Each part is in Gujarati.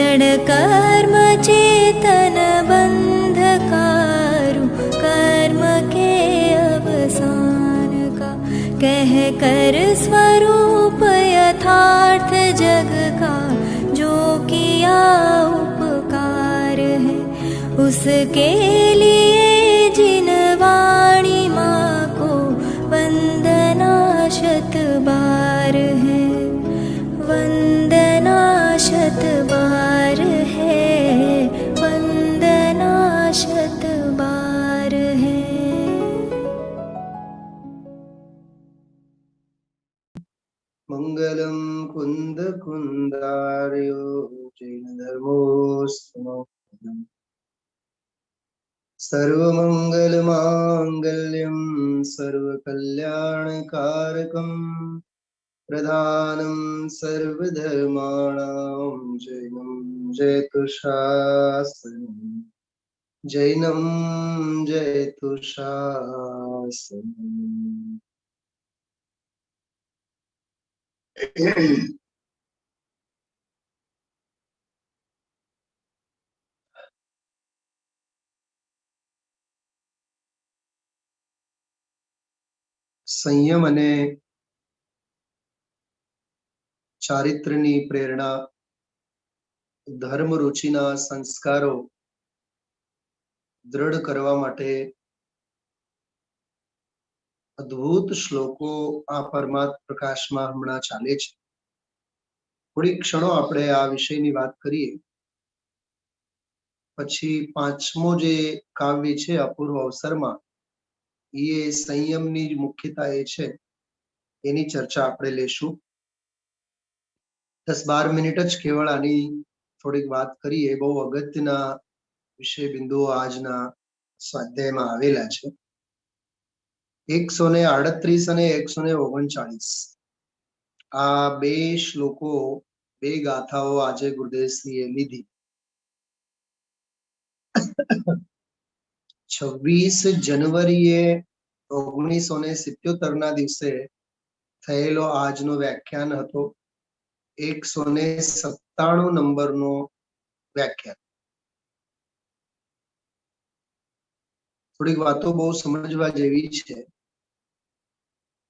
क्षण कर्म चेतन बंधकारु कर्म के अवसान का, कह कर स्वरूप यथार्थ जग का जो किया उपकार है, उसके लिए जिन वाणी माँ को वंदना शत बार है, वंदना शत बार है, वंदना शत बार है। मंगलम कुंद कुंदार्यो जैन धर्मोस्तमो, सर्वमंगल मांगल्यम सर्वकल्याणकारकम, प्रधानं सर्वधर्माणां जैनं जयतु शास्त्रम्, जैनं जयतु शास्त्रम्। संयम अने चारित्र्यनी प्रेरणा, धर्म रुचिना संस्कारो दृढ़ करवा माटे अद्भुत श्लोको आ परमात्म प्रकाश में हमणां चाले छे। थोड़ी क्षणों आपणे आ विषयनी वात करीए, पछी पांचमो जे काव्य छे अपूर्व अवसर में ये संयमनी मुख्यता ए छे एनी चर्चा आपणे लेशुं। 10-12 मिनिट ज केवल आनी थोड़ी बात करिए। बहु अगत्यना विषय बिंदुओ आजना स्वाध्याय में आवेला छे। 138 અને 139 आ बे श्लोको, बे गाथाओ आजे गुरुदेवश्रीए लीधी। 26 जनवरीए 1977 ना दिवसे थयेलो आजनो व्याख्यान हतो 197 नंबर नो व्याख्यान। थोड़ी बातों बहुत समझवा जेवी छे।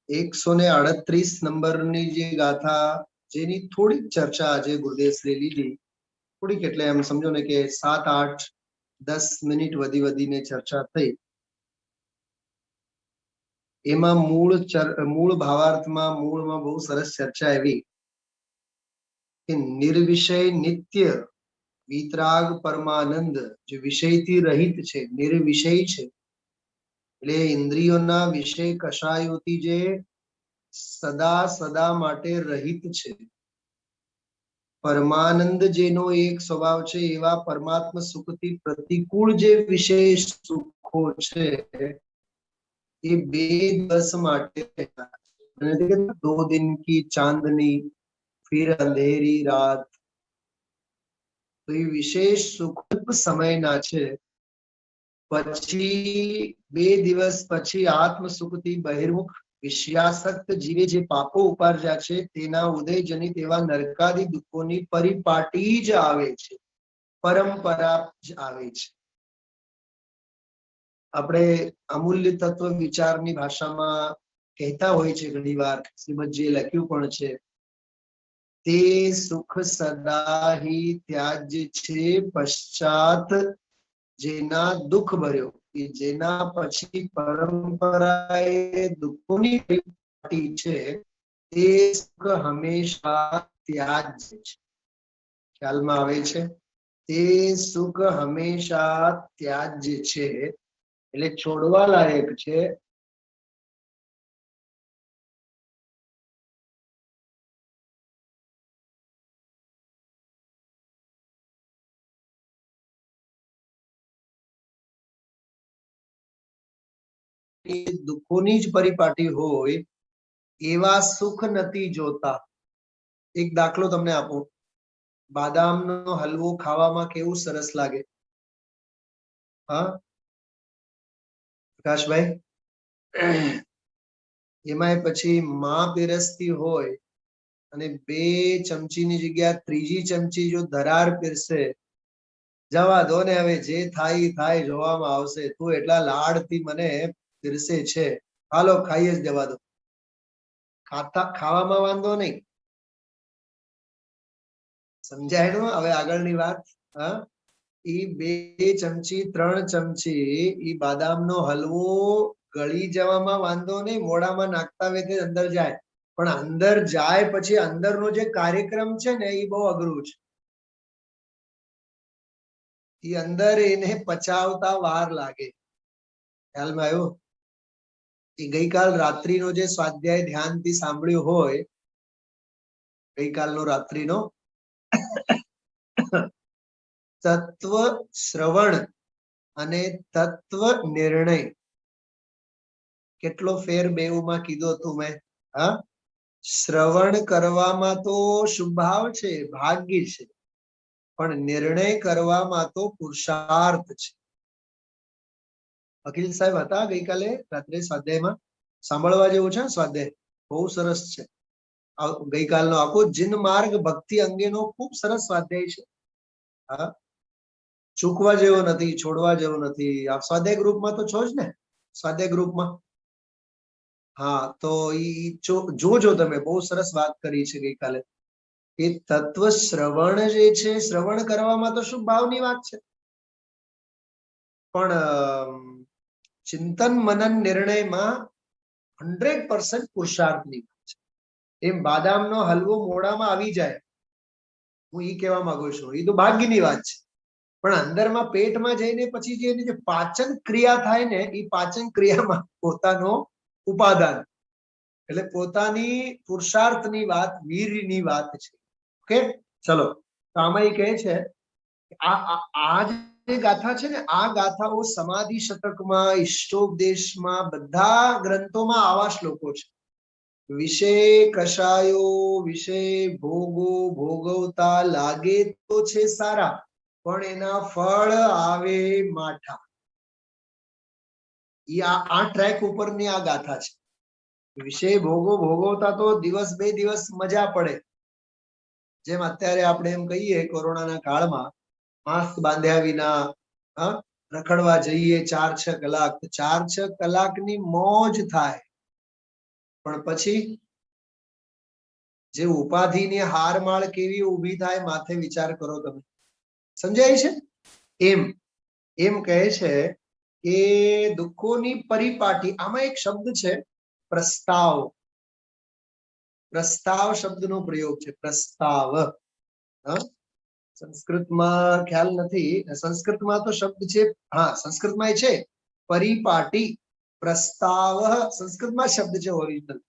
138 नंबरनी जे गाथा जेनी थोड़ी चर्चा आज गुरुदेव श्री लीधी, थोड़ी એટલે એમ સમજો ને કે 7, 8, 10 મિનિટ વધી વધીને ચર્ચા થઈ। એમાં મૂળ ભાવાર્થમાં મૂળમાં બહુ સરસ ચર્ચા આવી કે નિર્વિષય નિત્ય વિતરાગ પરમાનંદ જે વિષયથી રહિત છે, નિર્વિષય છે, એટલે ઇન્દ્રિયોના વિષય કશાયોથી જે સદા સદા માટે રહિત છે। परमानंद जेनो एक स्वभाव छे एवा परमात्मा सुखथी प्रतिकूल जे विषय सुखो छे ये 2 दिवस माटे, 2 दिन की चांदनी फिर अंधेरी रात, तो ये विशेष सुख समय ना छे। पछी 2 दिवस पछी आत्म सुखथी बहिर्मुख विषयासक्त जीवे जे पापो उपार्जा छे तेना उदय जनित एवा नरकादी दुखोनी परिपाटी ज आवे छे, परंपरा ज आवे छे। आपणे अमूल्य तत्व विचारनी भाषामां कहेता होय छे घणीवार, श्रीमदजीए लख्युं पण छे, ते सुख सदा ही त्याज्य छे पश्चात जेना दुख भर्यो, जेना पछी परंपराए दुखोनी परिपाटी छे ते सुख हमेशा त्याज्य छे। ख्यालमां आवे छे? ते सुख हमेशा त्याज्य छे એટલે છોડવા લાયક છે। दुखोनी ज परिपाटी होय एवा सुख नथी जोता। एक दाखलो तमने आपो, बादामनो हलवो खावामां केवुं सरस लागे। हाँ प्रकाश भाई, एमांय पछी मां पीरसती होय અને 2 ચમચીની જગ્યા ત્રીજી ચમચી જો ધરાર પીરસે, જવા દો ને હવે, જે થાય ઈ થાય, જોવામાં આવશે, તું એટલા લાડથી મને પીરસે છે, હાલો ખાઈ જ જવા દો. ખાવામાં વાંધો નહીં. સમજાયું? હવે આગળની વાત. હા, ઈ 2 ચમચી 3 ચમચી ઈ બાદામનો હલવો ગળી જવામાં વાંધો નહીં, મોઢામાં નાખતા વેતે અંદર જાય, પણ અંદર જાય પછી અંદરનો જે કાર્યક્રમ છે ને એ બહુ અઘરું છે. ઈ અંદર એને પચાવતા વાર લાગે. ખ્યાલમાં આવ્યું? એ ગઈકાલ રાત્રિનો જે સ્વાધ્યાય ધ્યાનથી સાંભળ્યું હોય, ગઈકાલનો રાત્રિનો તત્વ શ્રવણ અને તત્વ નિર્ણય, કેટલો ફેર બેઉમાં કીધો તું મેં. હા, શ્રવણ કરવામાં તો શુભાવ છે, ભાગ્ય છે, પણ નિર્ણય કરવામાં તો પુરુષાર્થ છે. અખિલ સાહેબ હતા ગઈકાલે રાત્રે સ્વાધ્યાયમાં, સાંભળવા જેવું છે. સ્વાધ્યાય બહુ સરસ છે. ગઈકાલનો આખો જીન માર્ગ ભક્તિ અંગેનો ખૂબ સરસ સ્વાધ્યાય છે. હા, ચૂકવા જેવો નથી, છોડવા જેવો નથી. આપ સ્વાધ્યાય ગ્રુપમાં તો છો જ ને? સ્વાધ્યાય ગ્રુપમાં હા, તો ઈ જોજો તમે, બહુ સરસ વાત કરી છે ગઈકાલે. એ તત્વ શ્રવણ જે છે, શ્રવણ કરવામાં તો શું ભાવની વાત છે, પણ ચિંતન મનન નિર્ણયમાં 100% પુરુષાર્થની વાત છે. એમ બાદામનો હલવો મોઢામાં આવી જાય, હું ઈ કહેવા માંગુ છું, એ તો ભાગ્યની વાત છે, પણ અંદરમાં પેટમાં જઈને પછી જે પાચન ક્રિયા થાય ને, એ પાચન ક્રિયામાં પોતાનો ઉપાદાન, એટલે પોતાની પુરુષાર્થની વાત, વીરની વાત છે. ઓકે, ચલો. તો આમાં એ કહે છે આ જે ગાથા છે ને, આ ગાથાઓ સમાધિ શતકમાં, ઈષ્ટોપદેશમાં, બધા ગ્રંથોમાં આવા શ્લોકો છે. વિષય કષાયો, વિષય ભોગો ભોગવતા લાગે તો છે સારા, પણ એના ફળ આવે માઠા. આ ટ્રેક ઉપરની આ ગાથા છે. વિષય ભોગો ભોગવતા તો દિવસ 2 દિવસ મજા પડે, જેમ અત્યારે આપણે એમ કહીએ કોરોનાના કાળમાં માસ્ક બાંધ્યા વિના રખડવા જઈએ 4-6 કલાક, 4-6 કલાકની મોજ થાય, પણ પછી જે ઉપાધિની હારમાળ કેવી ઊભી થાય માથે, વિચાર કરો તમે. સમજાય છે? એમ કહે છે કે દુઃખોની પરિપાટી, આમાં એક શબ્દ છે પ્રસ્તાવ. પ્રસ્તાવ શબ્દનો પ્રયોગ છે, પ્રસ્તાવ. સંસ્કૃતમાં ખ્યાલ નથી, સંસ્કૃતમાં તો શબ્દ છે, હા સંસ્કૃતમાં છે પરિપાટી. પ્રસ્તાવ સંસ્કૃતમાં શબ્દ છે ઓરિજિનલ.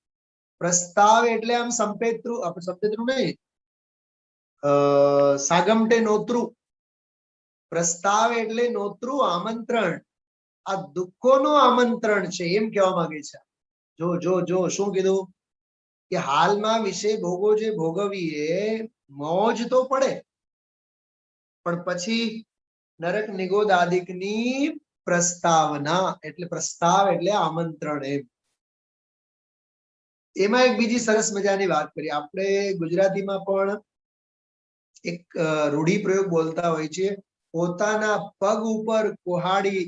પ્રસ્તાવ એટલે આમ સંપેત્રુ, સંપેત્રુ નહીં, સાગમટે નોતરું. પ્રસ્તાવ એટલે નોતરું, આમંત્રણ. આ દુઃખોનું આમંત્રણ છે, એમ કહેવા માંગે છે. જો શું કીધું કે હાલમાં વિષય ભોગો જે ભોગવીએ, મોજ તો પડે, પણ પછી નરક નિગોદ આદિકની પ્રસ્તાવના, એટલે પ્રસ્તાવ એટલે આમંત્રણ. એમાં એક બીજી સરસ મજાની વાત કરી. આપણે ગુજરાતીમાં પણ એક રૂઢિપ્રયોગ બોલતા હોય છે, પોતાના પગ ઉપર કુહાડી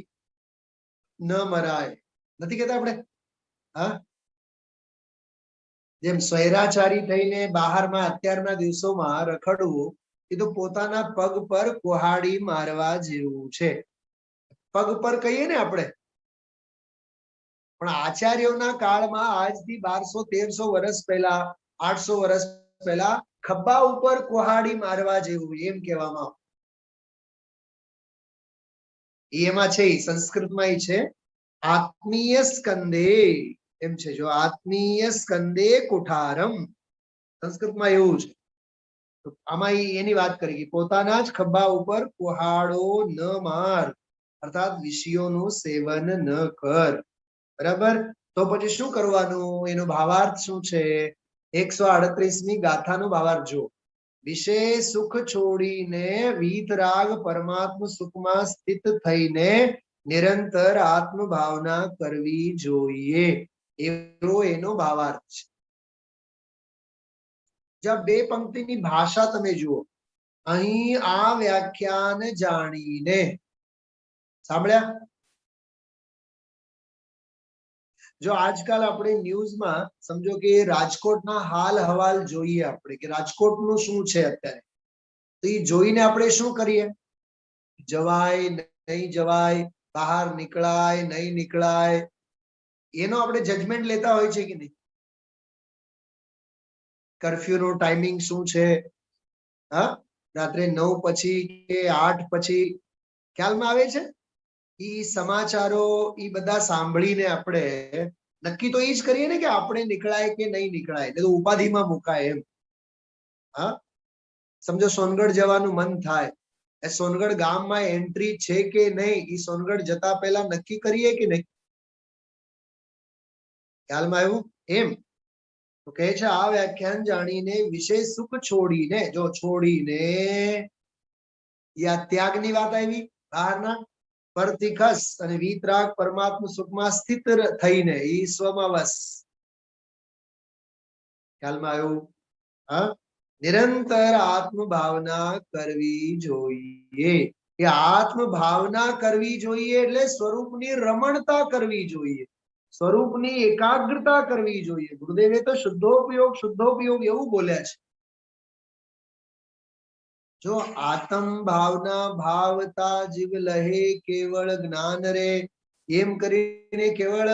ન મરાય. નથી કહેતા આપણે? હા, જેમ સ્વૈરાચારી થઈને બહારમાં અત્યારના દિવસોમાં રખડવું, એ તો પોતાના પગ પર કુહાડી મારવા જેવું છે. પગ પર કહીએ ને આપણે, પણ આચાર્યોના કાળમાં આજથી 1200-1300 વર્ષ પહેલા, 800 વર્ષ પહેલા ખભા ઉપર કુહાડી મારવા જેવું, એમ કહેવામાં. એમાં છે, સંસ્કૃતમાં છે આત્મીય સ્કંદે, એમ છે. જો આત્મીય સ્કંદે કુઠારમ, સંસ્કૃતમાં એવું છે. આમાં એની વાત કરી કે પોતાના જ ખભા ઉપર કુહાડો ન માર, અર્થાત વિષયોનું સેવન ન કર. બરાબર? તો પછી શું કરવાનું, એનો ભાવાર્થ શું છે? 138મી ગાથાનો ભાવાર્થ જો. વિષય સુખ છોડીને વીતરાગ પરમાત્મ સુખમાં સ્થિત થઈને નિરંતર આત્મ ભાવના કરવી જોઈએ, એવો એનો ભાવાર્થ છે. જ્યાં બે પંક્તિની ભાષા તમે જુઓ, અહીં આ વ્યાખ્યાન જાણીને, સાંભળ્યા? જો આજકાલ આપણે ન્યૂઝમાં સમજો કે રાજકોટના હાલ હવાલ જોઈએ આપણે કે રાજકોટનું શું છે અત્યારે, તો એ જોઈને આપણે શું કરીએ? જવાય નહીં જવાય, બહાર નીકળાય નહીં નીકળાય, એનો આપણે જજમેન્ટ લેતા હોય છે કે નહીં? કર્ફ્યુ નો ટાઈમિંગ શું છે, હા, રાત્રે 9 પછી કે 8 પછી, ખ્યાલમાં આવે છે? ઈ સમાચારો ઈ બધા સાંભળીને આપણે નક્કી તો ઈ જ કરીએ ને કે આપણે નીકળાય કે નહીં નીકળાય, એટલે તો ઉપાધિમાં મુકાય એમ. હા, સમજો સોનગઢ જવાનું મન થાય, એ સોનગઢ ગામમાં એન્ટ્રી છે કે નહીં, ઈ સોનગઢ જતા પહેલા નક્કી કરીએ કે નહીં? ખ્યાલમાં આવ્યું? એમ તો કહે છે આ વ્યાખ્યાન જાણીને વિશેષ સુખ છોડીને, જો છોડીને, યા ત્યાગની વાત આવી બહારના, પરથી ખસ અને વિતરાગ પરમાત્મા સુખમાં સ્થિત થઈને ઈ સ્વમાં વસ. ખ્યાલમાં આવ્યું? હા, નિરંતર આત્મ ભાવના કરવી જોઈએ. એ આત્મ ભાવના કરવી જોઈએ એટલે સ્વરૂપની રમણતા કરવી જોઈએ, સ્વરૂપની એકાગ્રતા કરવી જોઈએ. ગુરુદેવે તો શુદ્ધોપયોગ એવું બોલ્યા છે. જો આત્મ ભાવના ભાવતા જીવ લહે કેવળ જ્ઞાન રે, એમ કરીને કેવળ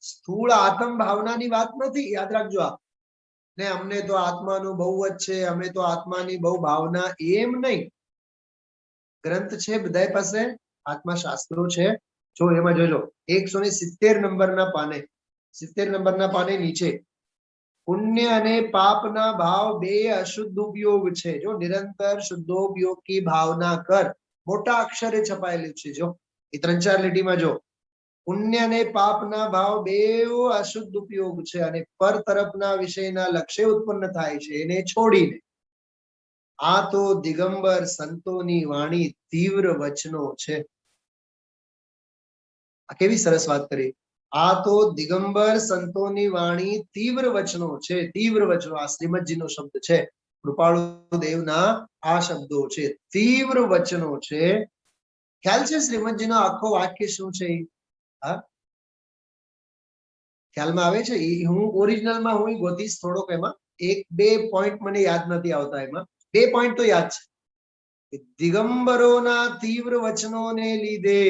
સ્થૂળ આત્મ ભાવનાની વાત નથી, યાદ રાખજો. આ ને અમને તો આત્માનું બહુ જ છે, અમે તો આત્માની બહુ ભાવના, એમ નહીં. ગ્રંથ છે બધા પાસે, આત્મા શાસ્ત્રો છે. જો એમાં જોજો 170 નંબરના પાને, 70 નંબરના પાને નીચે પુણ્ય અને પાપના ભાવ બે અશુદ્ધ ઉપયોગ છે. જો નિરંતર શુદ્ધોપયોગ કી ભાવના કર, મોટા અક્ષરે છપાયેલું છે. જો એ 3-4 લીટીમાં જો, પુણ્ય અને પાપના ભાવ બે અશુદ્ધ ઉપયોગ છે અને પર તરફના વિષયના લક્ષ્ય ઉત્પન્ન થાય છે, એને છોડીને આ તો દિગંબર સંતોની વાણી તીવ્ર વચનો છે. આ કેવી સરસ વાત કરી. આ તો દિગંબર સંતોની વાણી તીવ્ર વચનો છે. તીવ્ર વચનો આ શ્રીમદજીનો શબ્દ છે, કૃપાળુ દેવના આ શબ્દો છે, તીવ્ર વચનો છે. ખ્યાલ છે શ્રીમદજીનો આખો વાક્ય શું છે? હા, ખ્યાલમાં આવે છે? હું ઓરિજિનલમાં હું ગોતીશ થોડોક, એમાં 1-2 પોઈન્ટ મને યાદ નથી આવતા. એમાં 2 પોઈન્ટ તો યાદ છે. દિગંબરોના તીવ્ર વચનોને લીધે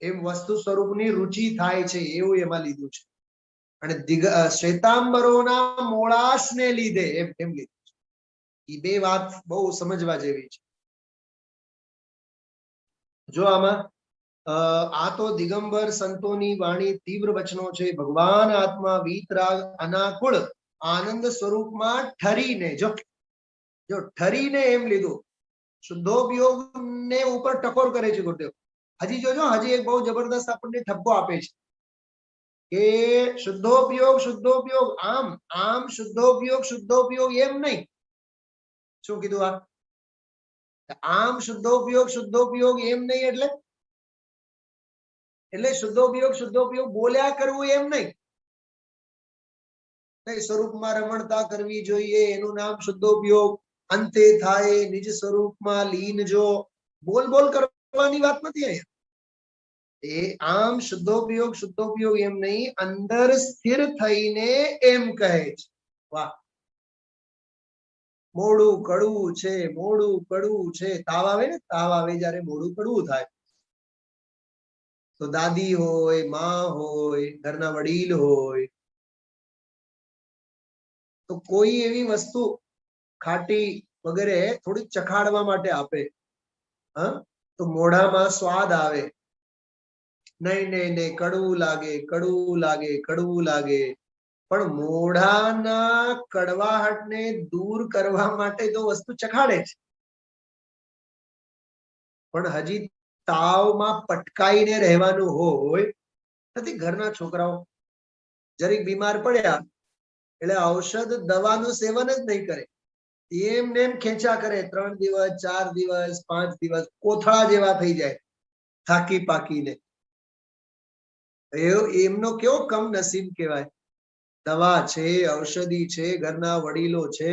એમ વસ્તુ સ્વરૂપની રુચિ થાય છે, એવું એમાં લીધું છે. અને શ્વેતાંબરોના મોળાશને લીધે એમ લીધું છે. એ બે વાત બહુ સમજવા જેવી છે. જો આમાં આ તો દિગંબર સંતોની વાણી તીવ્ર વચનો છે, ભગવાન આત્મા વીતરાગ અનાકુળ આનંદ સ્વરૂપમાં ઠરીને, જો ઠરીને એમ લીધું. શુદ્ધોપયોગ ને ઉપર ટકોર કરે છે ગુરુદેવ. હજી જોજો, હજી એક બહુ જબરદસ્ત આપણને ઠપકો આપે છે કે શુદ્ધોપયોગ આમ શુદ્ધોપયોગ એમ નહીં. શું કીધું? આમ શુદ્ધોપયોગ એમ નહીં એટલે શુદ્ધોપયોગ બોલ્યા કરવું એમ નહીં. સ્વરૂપમાં રમણતા કરવી જોઈએ, એનું નામ શુદ્ધોપયોગ. અંતે થાય નિજ સ્વરૂપમાં લીન જો, બોલ કરવાની વાત નથી અહીંયા. એ આમ શુદ્ધોપયોગ એમ નહીં, અંદર સ્થિર થઈને એમ કહે છે. વાહ, મોડું કડવું છે. તાવ આવે ને, તાવ આવે જ્યારે મોડું કડવું થાય, તો દાદી હોય, માં હોય, ઘરના વડીલ હોય, તો કોઈ એવી વસ્તુ ખાટી વગેરે થોડી ચખાડવા માટે આપે, હા, તો મોઢામાં સ્વાદ આવે. નહીં, કડવું લાગે, પણ મોઢાના કડવાહટને દૂર કરવા માટે તો વસ્તુ ચખાડે છે. પણ હજી તાવમાં પટકાઈને રહેવાનું હોય, નથી. ઘરના છોકરાઓ જરીક બીમાર પડ્યા એટલે ઔષધ દવાનું સેવન જ નહીં કરે, એમને એમ ખેંચા કરે. 3 દિવસ 4 દિવસ 5 દિવસ કોથળા જેવા થઈ જાય, થાકી પાકીને. એમનો કેવો કમ નસીબ કહેવાય. દવા છે, ઔષધિ છે, ઘરના વડીલો છે,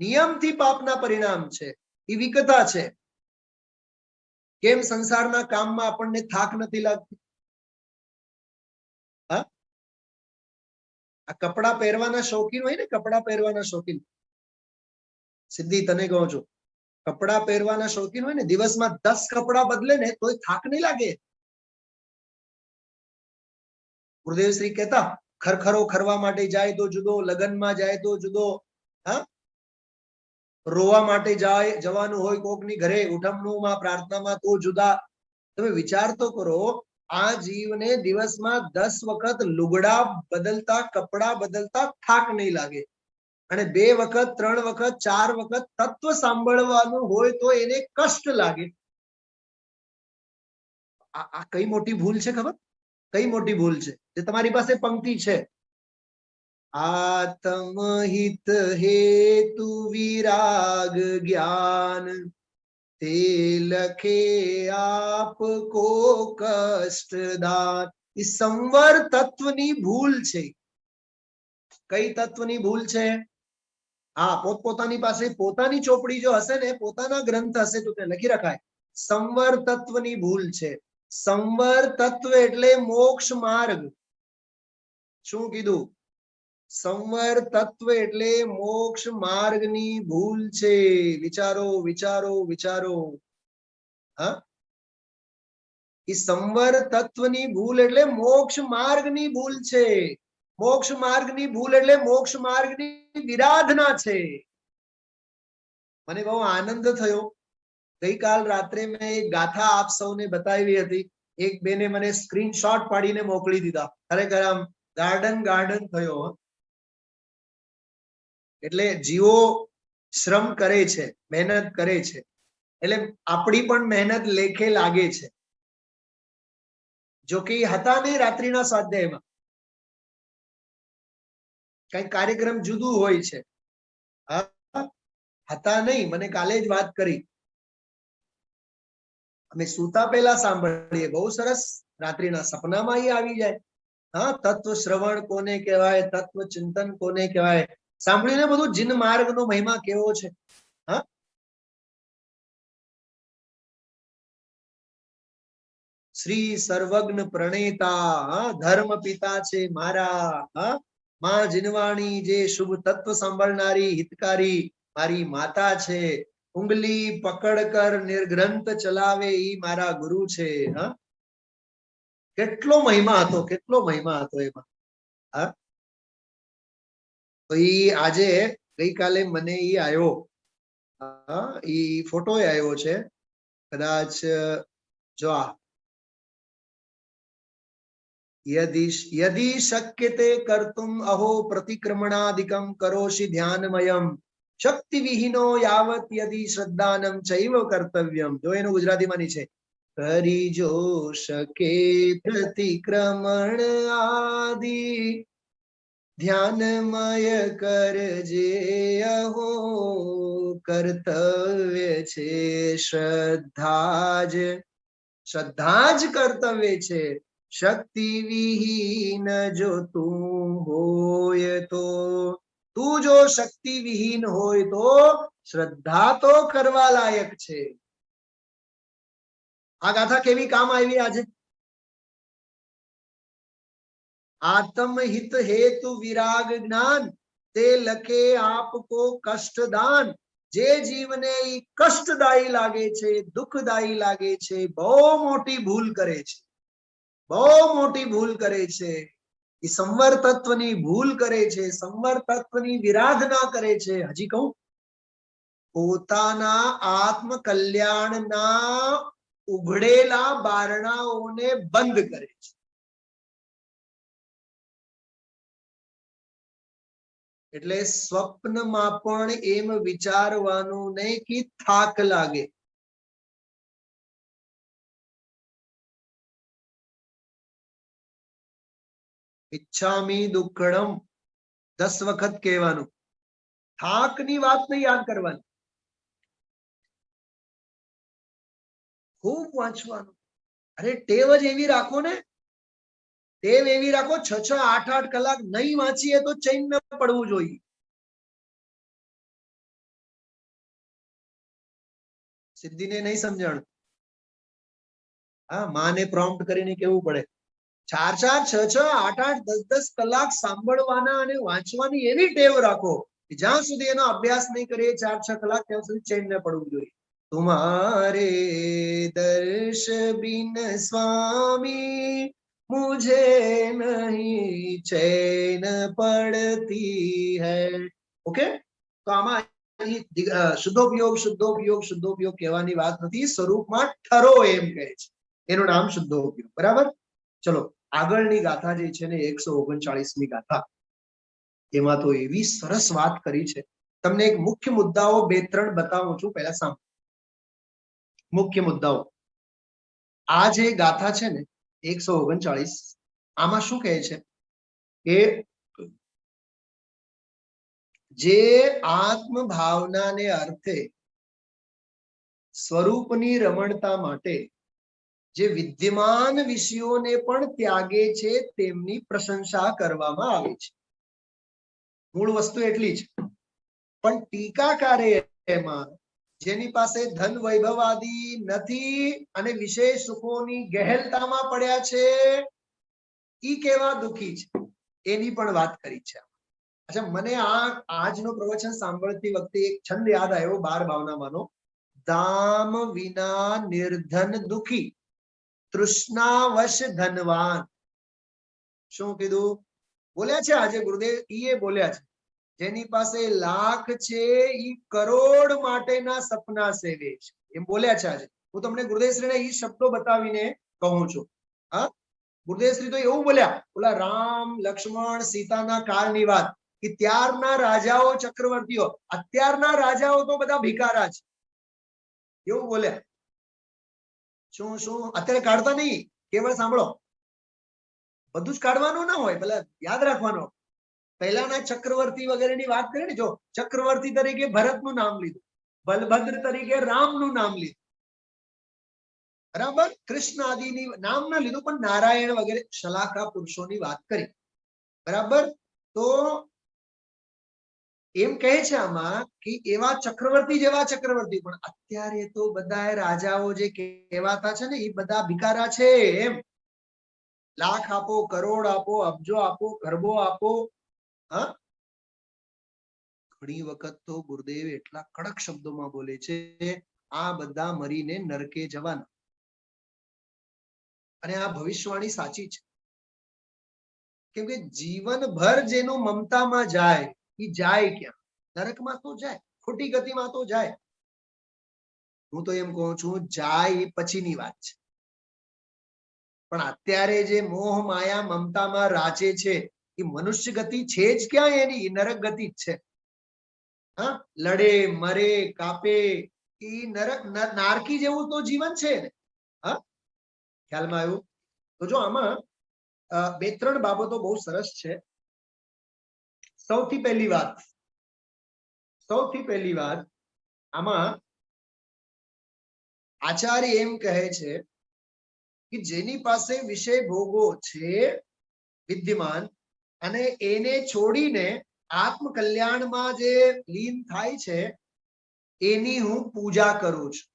નિયમથી પાપના પરિણામ છે. એ વિકતા છે. કેમ સંસારના કામમાં આપણને થાક નથી લાગતી? હા, આ કપડા પહેરવાના શોખીન હોય ને, કપડા પહેરવાના શોખીન, સિદ્ધિ તને કહું છું, કપડા પહેરવાના શોખીન હોય ને, દિવસમાં 10 કપડા બદલે ને તોય થાક નહીં લાગે. ગુરુદેવ શ્રી કહેતા, ખરખરો ખરવા માટે જાય તો જુદો, લગ્નમાં જાય તો જુદો, હા, રોવા માટે જાય જવાનું હોય કોકની ઘરે ઉઠમણુંમાં પ્રાર્થનામાં તો જુદા. તમે વિચાર તો કરો, આ જીવને દિવસમાં 10 વખત લુગડા બદલતા, કપડા બદલતા થાક નહીં લાગે, અને 2 વખત 3 વખત 4 વખત તત્વ સાંભળવાનું હોય તો એને કષ્ટ લાગે. આ કઈ મોટી ભૂલ છે ખબર? કઈ મોટી ભૂલ છે? જે તમારી પાસે પંક્તિ છે, આત્મહિત હેતુ વિરાગ જ્ઞાન તે લખે આપ કો કષ્ટદાન. એ સંવર તત્વની ભૂલ છે. કઈ તત્વની ભૂલ છે? હા, પોતપોતાની પાસે પોતાની ચોપડી જો હશે ને, પોતાના ગ્રંથ હશે તો તે લખી રખાય, સંવર તત્વની ભૂલ છે. સંવર તત્વ એટલે મોક્ષ માર્ગ. શું કીધું? સંવર તત્વ એટલે મોક્ષ માર્ગની ભૂલ છે. વિચારો વિચારો વિચારો. હા, એ સંવર તત્વની ભૂલ એટલે મોક્ષ માર્ગની ભૂલ છે. મોક્ષ માર્ગની ભૂલ એટલે મોક્ષ માર્ગની વિરાધના છે. મને બહુ આનંદ થયો. ગઈકાલ રાત્રે મેં એક ગાથા આપ સૌને બતાવી હતી. એક બેને મને સ્ક્રીનશોટ પાડીને મોકલી દીધા. ખરેખર આમ ગાર્ડન ગાર્ડન થયો. એટલે જીવો શ્રમ કરે છે, મહેનત કરે છે, એટલે આપણી પણ મહેનત લેખે લાગે છે. જો કે હતા નહીં રાત્રિના સ્વાધ્યાયમાં, કઈ કાર્યક્રમ જુદું હોય છે. હતા નહીં, મને કાલે જ વાત કરી. અમે સૂતા પહેલા સાંભળીએ, બહુ સરસ. રાત્રિના સપનામાં આવી જાય. હા, તત્વ શ્રવણ કોને કહેવાય, તત્વ ચિંતન કોને કહેવાય, સાંભળીને બધું જીન માર્ગનો મહિમા કેવો છે. હા, શ્રી સર્વજ્ઞ પ્રણેતા, ધર્મ પિતા છે મારા. હા, માં જીનવાણી જે શુભ તત્વ સાંભળનારી હિતકારી મારી માતા છે. ઉંગલી પકડ કર નિર્ગ્રંથ ચલાવે ઈ મારા ગુરુ છે. હા, કેટલો મહિમા હતો, કેટલો મહિમા હતો એમાં. હા, તો ઈ આજે ગઈકાલે મને ઈ આવ્યો, ઈ ફોટો આવ્યો છે. કદાચ જો આ यदि शक्यते कर्तुम अहो प्रतिक्रमणादिकं करोषि ध्यानमयम शक्ति विहीनो यावत यदि श्रद्धानम चैव कर्तव्यम. जो એનું ગુજરાતીમાં ની છે, કરી જો શકે પ્રતિક્રમણ આદિ ધ્યાનમય કરજે અહો કર્તવ્ય છે શ્રદ્ધા જ કર્તવ્ય છે. શક્તિ વિહીન જો તું હોય તો, તું જો શક્તિ વિહીન હોય તો શ્રદ્ધા તો કરવા લાયક છે. આ ગાથા કેવી કામ આવી આજે? આત્મહિત હેતુ વિરાગ જ્ઞાન તે લખે આપકો કષ્ટદાન. જે જીવને કષ્ટદાયી લાગે છે, દુઃખદાયી લાગે છે, બહુ મોટી ભૂલ કરે છે, બહુ મોટી ભૂલ કરે છે. એ સંવર તત્વની ભૂલ કરે છે, સંવર તત્વની વિરાધના કરે છે. હજી કહું, પોતાના આત્મ કલ્યાણના ઉઘડેલા બારણાઓને બંધ કરે છે. એટલે સ્વપ્નમાં પણ એમ વિચારવાનું નહીં કે થાક લાગે. ઈચ્છામી દુક્કડમ 10 વખત કહેવાનું. થાકની વાત નહીં યાદ કરવાની. ખૂબ વાંચવાનું. અરે ટેવ જ એવી રાખો ને, ટેવ એવી રાખો, 6-6, 8-8 કલાક નહીં વાંચીએ તો ચૈન ન પડવું જોઈએ. સિદ્ધિને નહીં સમજણ. હા, માને પ્રોમ્પ્ટ કરીને કેવું પડે, 4-4, 6-6, 8-8, 10-10 કલાક સાંભળવાના અને વાંચવાની એવી ટેવ રાખો કે જ્યાં સુધી એનો અભ્યાસ નહીં કરીએ 4-6 કલાક, ત્યાં સુધી ચેન ન પડવું જોઈએ. તુમ્હારે દર્શ બિન સ્વામી મુझे नहीं चैन પડતી है. ઓકે, તો આમાં શુદ્ધોપયોગ કહેવાની વાત નથી, સ્વરૂપમાં ઠરો એમ કહે છે, એનું નામ શુદ્ધોપયોગ. બરાબર. ચલો આગળની ગાથા જે છે ને 139મી ગાથા, એમાં તો એવી સરસ વાત કરી છે. તમને એક મુખ્ય મુદ્દાઓ 2-3 બતાવું છું. પહેલા સાંભળો મુખ્ય મુદ્દાઓ. આ જે ગાથા છે ને 139, આમાં શું કહે છે કે જે આત્મ ભાવનાને અર્થે સ્વરૂપની રમણતા માટે જે વિદ્યમાન વિષયોને પણ ત્યાગે છે, તેમની પ્રશંસા કરવામાં આવે છે. મૂળ વસ્તુ એટલી જ, પણ ટીકાકારે એમાં જેની પાસે ધન વૈભવ આદિ નથી અને વિશેષ સુખોની ગહેલતામાં પડ્યા છે, ઈ કેવા દુખી છે એની પણ વાત કરી છે. અચ્છા, મને આજનો પ્રવચન સાંભળતી વખતે એક છંદ યાદ આવ્યો 12 ભાવનામાંનો, દામ વિના નિર્ધન દુખી, તૃષ્ણાવશ ધનવાન. શું કીધું? બોલ્યા છે આજે ગુરુદેવ, ઈ બોલ્યા છે જેની પાસે લાખ છે ઈ કરોડ માટેના સપના સેવે છે, એમ બોલ્યા છે આજે. હું તમને ગુરુદેવશ્રીને ઈ શબ્દો બતાવીને કહું છું. હા, ગુરુદેવશ્રી તો એવું બોલ્યા, ઓલા રામ લક્ષ્મણ સીતાના કાળની વાત, કે ત્યારના રાજાઓ ચક્રવર્તીઓ, અત્યારના રાજાઓ તો બધા ભિખારા છે, એવું બોલ્યા. શું શું અત્યારે કાઢતા નહીં, કેવળ સાંભળો, બધું જ કાઢવાનું ના હોય, પેલા યાદ રાખવાનું. પહેલાના ચક્રવર્તી વગેરેની વાત કરી ને, જો ચક્રવર્તી તરીકે ભરતનું નામ લીધું, બલભદ્ર તરીકે રામનું નામ લીધું, બરાબર, કૃષ્ણ આદિની નામ ના લીધું, પણ નારાયણ વગેરે શલાકા પુરુષોની વાત કરી. બરાબર. તો એમ કહે છે આમાં કે એવા ચક્રવર્તી જેવા ચક્રવર્તી, પણ અત્યારે તો બધા રાજાઓ જે કહેવાતા છે ને એ બધા ભિખારા છે. એમ લાખ આપો, કરોડ આપો, અબજો આપો, ગરબો આપો. હા, ઘણી વખત તો ગુરુદેવ એટલા કડક શબ્દોમાં બોલે છે, આ બધા મરીને નરકે જવાના. અને આ ભવિષ્યવાણી સાચી છે, કેમ કે જીવનભર જેનું મમતામાં જાય એ જાય ક્યાં? નરકમાં તો જાય, ખોટી ગતિમાં તો જાય. હું તો એમ કહું છું, જાય એ પછીની વાત છે, પણ અત્યારે જે મોહ માયા મમતામાં રાચે છે એ મનુષ્ય ગતિ છે જ ક્યાં એની? નરક ગતિ જ છે. હા, લડે મરે કાપે, એ નરક નારકી જેવું તો જીવન છે ને. હા, ખ્યાલમાં આવ્યું? તો જો આમાં 2-3 બાબતો બહુ સરસ છે. સૌથી પહેલી વાત આમાં આચાર્ય એમ કહે છે કે જેની પાસે વિષય ભોગો છે વિદ્યમાન, અને એને છોડીને આત્મ કલ્યાણમાં જે લીન થાય છે, એની હું પૂજા કરું છું.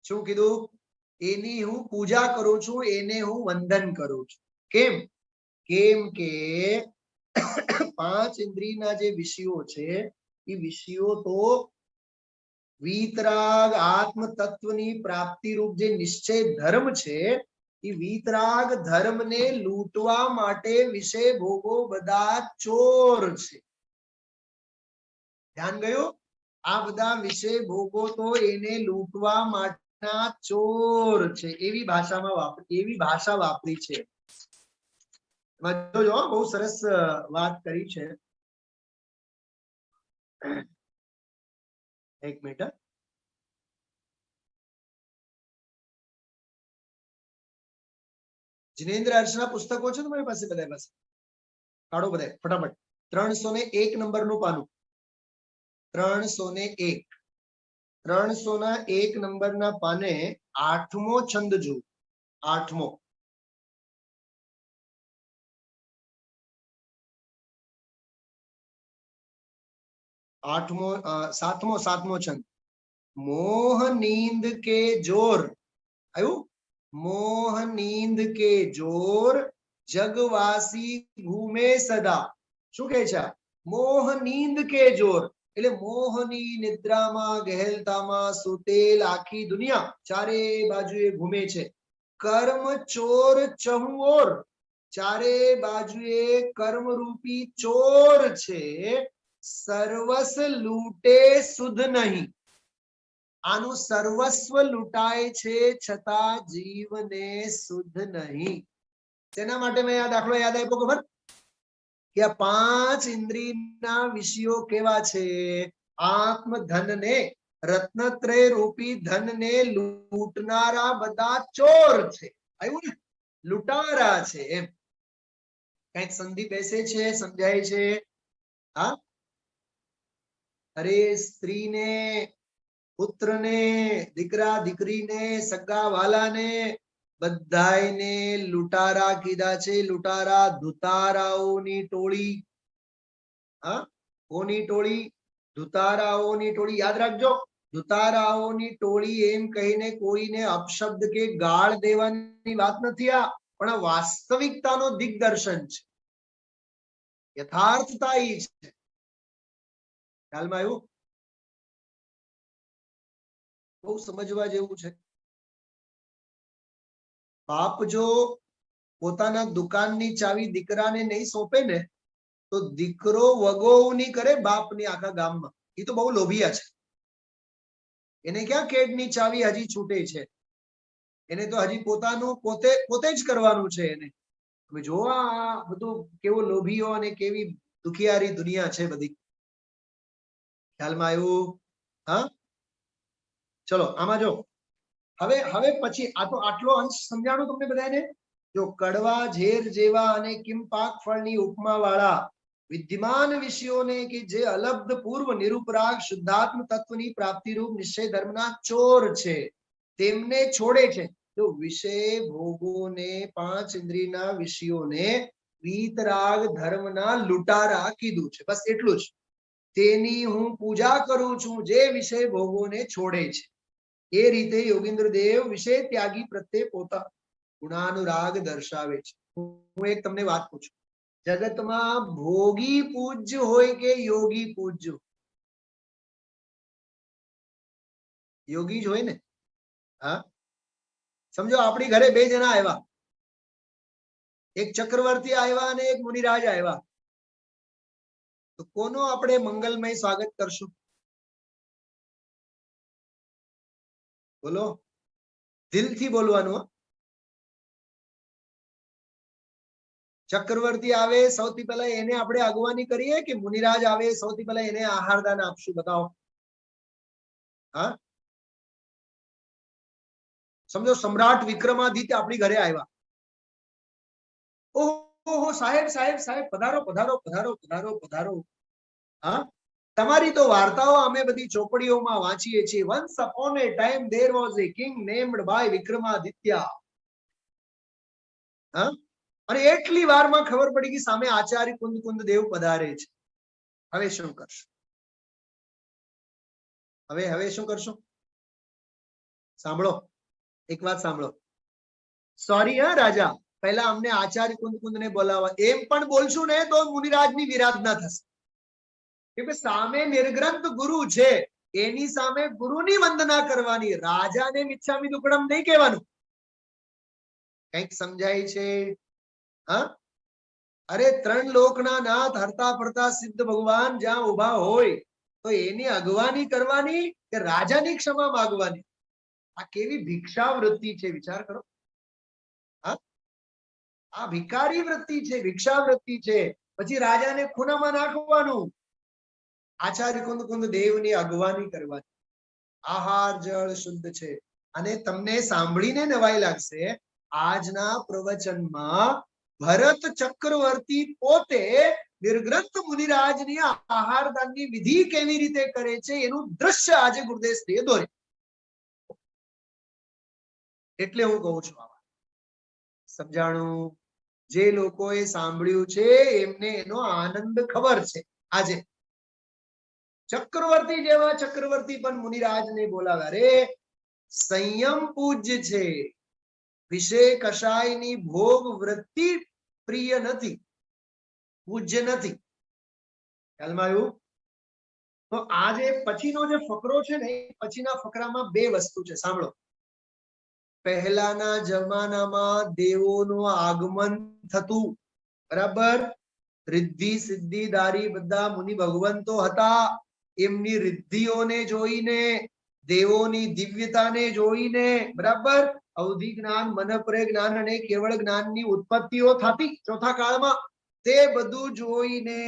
શું કીધું? એની હું પૂજા કરું છું, એને હું વંદન કરું છું. કેમ? કેમ કે 5 ઇન્દ્રિયના જે વિષયો છે એ વિષયો તો વીતરાગ આત્મ તત્વની પ્રાપ્તિ રૂપ જે નિશ્ચય ધર્મ છે, એ વીતરાગ ધર્મને લૂંટવા માટે વિષય ભોગો બધા ચોર છે. ધ્યાન ગયું? આ બધા વિષય ભોગો તો એને લૂંટવા માટેના ચોર છે, એવી ભાષા વાપરી છે. જોજો, બહુ સરસ વાત કરી છે. એક મિનિટ. જિનેન્દ્ર હર્ષના પુસ્તકો છે તમારી પાસે? બધા પાસે કાઢો, બધા ફટાફટ. 301 નંબરનું પાનું, 301 નંબરના પાને 8મો છંદ જુઓ. 8મો. 7મો છંદ. मोह नींद के जोर आयु मोह नींद के जोर जगवासी घूमे सदा શું કહે છે મોહ નીંદ કે જોર એટલે મોહની નિદ્રામાં ગહેલતામાં સુતેલ આખી દુનિયા ચારે બાજુએ ઘૂમે છે કર્મ ચોર ચહુઓર ચારે બાજુએ કર્મ રૂપી ચોર છે સર્વસ લૂટે સુધ નહીં આનું સર્વસ્વ લૂંટાય છે છતાં જીવને શુદ્ધ નહીં તેના માટે મેં આ દાખલો યાદ આપ્યો ખબર કે આ પાંચ ઇન્દ્રિયના વિષયો કેવા છે આત્મ ધનને રત્નત્રય રૂપી ધનને લૂંટનારા બધા ચોર છે આવ્યું ને લૂંટારા છે એમ કઈક સંધિ બેસે છે સમજાય છે હા અરે સ્ત્રીને પુત્રને દીકરા દીકરીને સગા વાલાને બધાયને લૂંટારા કીધા છે લૂંટારા ધુતારાઓની ટોળી હા કોની ટોળી ધુતારાઓની ટોળી યાદ રાખજો ધુતારાઓની ટોળી એમ કહીને કોઈને અપશબ્દ કે ગાળ દેવાની વાત નથી આ પણ આ વાસ્તવિકતાનો દિગ્દર્શન છે યથાર્થતા ઈ છે ખ્યાલમાં આવ્યું બહુ સમજવા જેવું છે બાપ જો પોતાના દુકાનની ચાવી દીકરાને નહીં સોંપે ને તો દીકરો વગો નહીં કરે બાપની આખા ગામમાં એ તો બહુ લોભિયા છે એને ક્યાં કેડની ચાવી હજી છૂટે છે એને તો હજી પોતાનું પોતે જ કરવાનું છે એને તમે જો આ બધું કેવો લોભીઓ અને કેવી દુખિયારી દુનિયા છે બધી ખ્યાલમાં આવ્યું હા ચલો આમાં જો હવે પછી આ તો આટલો અંશ સમજાણું તમને બધાને જો કડવા ઝેર જેવા અને કિંપાક ફળની ઉપમા વાળા વિદ્યમાન વિષયોને કે જે અલબ્ધ પૂર્વ નિરૂપરાગ શુદ્ધાત્મ તત્વની પ્રાપ્તિ રૂપ નિશ્ચય ધર્મના ચોર છે તેમને છોડે છે તો વિષય ભોગોને પાંચ ઇન્દ્રિયના વિષયોને વીતરાગ ધર્મના લૂંટારા કીધું છે બસ એટલું જ તેની હું પૂજા કરું છું જે વિષય ભોગોને છોડે છે એ રીતે યોગીન્દ્ર દેવ વિષય ત્યાગી પ્રત્યે પોતા ગુણાનુરાગ દર્શાવે છે હું એક તમને વાત પૂછું જગતમાં ભોગી પૂજ્ય હોય કે યોગી પૂજ્ય યોગી જ હોય ને હા સમજો આપણી ઘરે બે જણા આવ્યા એક ચક્રવર્તી આવ્યા અને એક મુનિરાજ આવ્યા તો કોનો આપણે મંગલમય સ્વાગત કરશું બોલો દિલથી બોલવાનું ચક્રવર્તી આવે સૌથી પહેલા એને આપણે આગવાની કરીએ કે મુનિરાજ આવે સૌથી પહેલા એને આહારદાન આપશું બતાવો હા સમજો સમ્રાટ વિક્રમાદિત્ય આપણી ઘરે આવ્યા ઓહો સાહેબ સાહેબ સાહેબ પધારો પધારો પધારો પધારો પધારો હા તમારી તો વાર્તાઓ અમે બધી ચોપડીઓમાં વાંચીએ છીએ once upon a time there was a king named by Vikramaditya હા અને એટલી વારમાં ખબર પડી કે સામે આચાર્ય કુંદ દેવ પધારે છે હવે શું કરશું હવે શું કરશું સાંભળો એક વાત સાંભળો સોરી હા રાજા પહેલા અમને આચાર્ય કુંદ ને બોલાવવા એમ પણ બોલશું ને તો મુનિરાજની વિરાધના થશે કે સામે નિર્ગ્રંથ ગુરુ છે એની સામે ગુરુની વંદના કરવાની રાજાને મિચ્છામી દુક્કડમ નહીં કહેવાનું કઈક સમજાય છે હા અરે ત્રણ લોકના નાથ હરતા ફરતા સિદ્ધ ભગવાન જ્યાં ઉભા હોય તો એની અગવાની કરવાની કે રાજાની ક્ષમા માંગવાની આ કેવી ભિક્ષાવૃત્તિ છે વિચાર કરો હા આ ભિખારી વૃત્તિ છે ભિક્ષાવૃત્તિ છે પછી રાજાને ખૂણામાં નાખવાનું આચાર્ય કુંદ દેવની અગવાની કરવાની આહાર જળ શુદ્ધ છે અને તમને સાંભળીને નવાઈ લાગશે આજના પ્રવચનમાં ભરત ચક્રવર્તી પોતે નિર્ગ્રંથ મુનિરાજની આહારદાનની વિધિ કેવી રીતે કરે છે એનું દ્રશ્ય આજે ગુરુદેવ શ્રીએ દોર્યું એટલે હું કહું છું આવા સમજાણું જે લોકોએ સાંભળ્યું છે એમને એનો આનંદ ખબર છે આજે ચક્રવર્તી જેવા ચક્રવર્તી પણ મુનિરાજને બોલાવ્યા. અરે સંયમ પૂજ્ય છે, વિષય કશાયની ભોગ વૃત્તિ પ્રિય નથી, પૂજ્ય નથી. ખ્યાલમાં આવ્યું? તો આ જે પછીનો જે ફકરો છે ને, પછીના ફકરામાં બે વસ્તુ છે, સાંભળો. પહેલાના જમાનામાં દેવોનું આગમન થતું, બરાબર? રિદ્ધિ સિદ્ધિદારી બધા મુનિ ભગવંતો હતા. એમની રિદ્ધિઓને જોઈને, દેવોની દિવ્યતાને જોઈને, બરાબર, અવધિ જ્ઞાન, મનપ્રય જ્ઞાન અને કેવળ જ્ઞાનની ઉત્પત્તિઓ થતી ચોથા કાળમાં. તે બધું જોઈને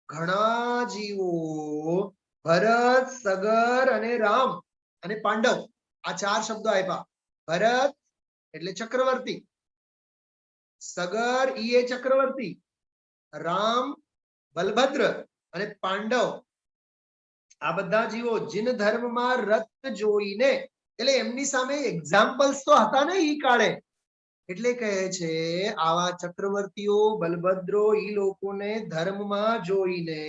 ઘણા જીવો, ભરત, સગર અને રામ અને પાંડવ, આ ચાર શબ્દો આપ્યા. ભરત એટલે ચક્રવર્તી, સગર ઈ એ ચક્રવર્તી, રામ, બલભદ્ર અને પાંડવ, આ બધા જીવો જીન ધર્મમાં રત જોઈને, એટલે એમની સામે એક્ઝામ્પલ્સ તો હતા ને ઈ કાળે, એટલે કહે છે આવા ચક્રવર્તીઓ, બલભદ્રો, ઈ લોકોને ધર્મમાં જોઈને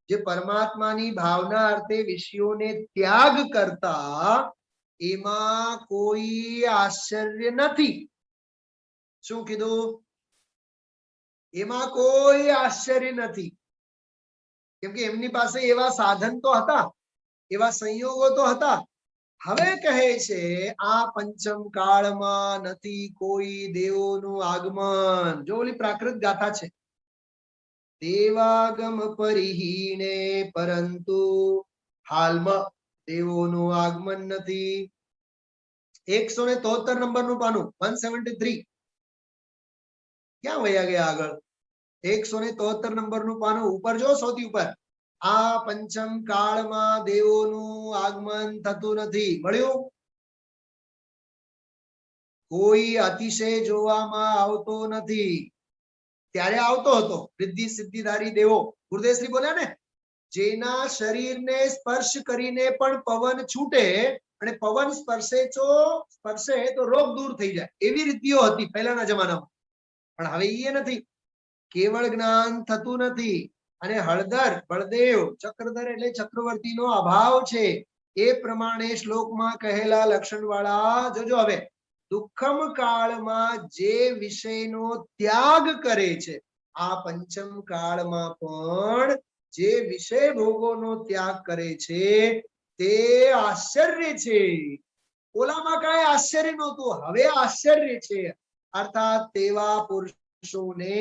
જે પરમાત્માની ભાવના અર્થે વિષયોને ત્યાગ કરતા, એમાં કોઈ આશ્ચર્ય નથી. શું કીધું? એમાં કોઈ આશ્ચર્ય નથી, કેમ કે એમની પાસે એવા સાધન તો હતા, એવા સંયોગો તો હતા. હવે કહે છે આ પંચમ કાળમાં નથી કોઈ દેવોનું આગમન. જો ઓલી પ્રાકૃત ગાથા છે, દેવાગમ પરિહીને પરંતુ હાલમાં દેવોનું આગમન નથી. 173 નંબરનું પાનું, 173. ક્યાં વયા ગયા આગળ? 173 નંબરનું પાનું ઉપર જો, સૌથી ઉપર. આ પંચમ કાળમાં દેવોનું આગમન થતું નથી. મળ્યું? કોઈ અતિશય જોવામાં આવતો નથી. ત્યારે આવતો હતો રિદ્ધિ સિદ્ધિધારી દેવો. ગુરુદેવશ્રી બોલ્યા ને, જેના શરીરને સ્પર્શ કરીને પણ પવન છૂટે અને પવન સ્પર્શે તો રોગ દૂર થઈ જાય, એવી રિદ્ધિઓ હતી પહેલાના જમાનામાં. પણ હવે એ નથી, કેવળ જ્ઞાન થતું નથી. અને હળદર, બળદેવ, ચક્રધર એટલે ચક્રવર્તીનો અભાવ છે. એ પ્રમાણે શ્લોકમાં કહેલા લક્ષણ વાળા જોજો. હવે દુઃખમ કાળમાં જે વિષયનો ત્યાગ કરે છે, આ પંચમ કાળમાં પણ જે વિષય ભોગોનો ત્યાગ કરે છે તે આશ્ચર્ય છે. ઓલામાં કઈ આશ્ચર્ય નહોતું, હવે આશ્ચર્ય છે. અર્થાત તેવા પુરુષોને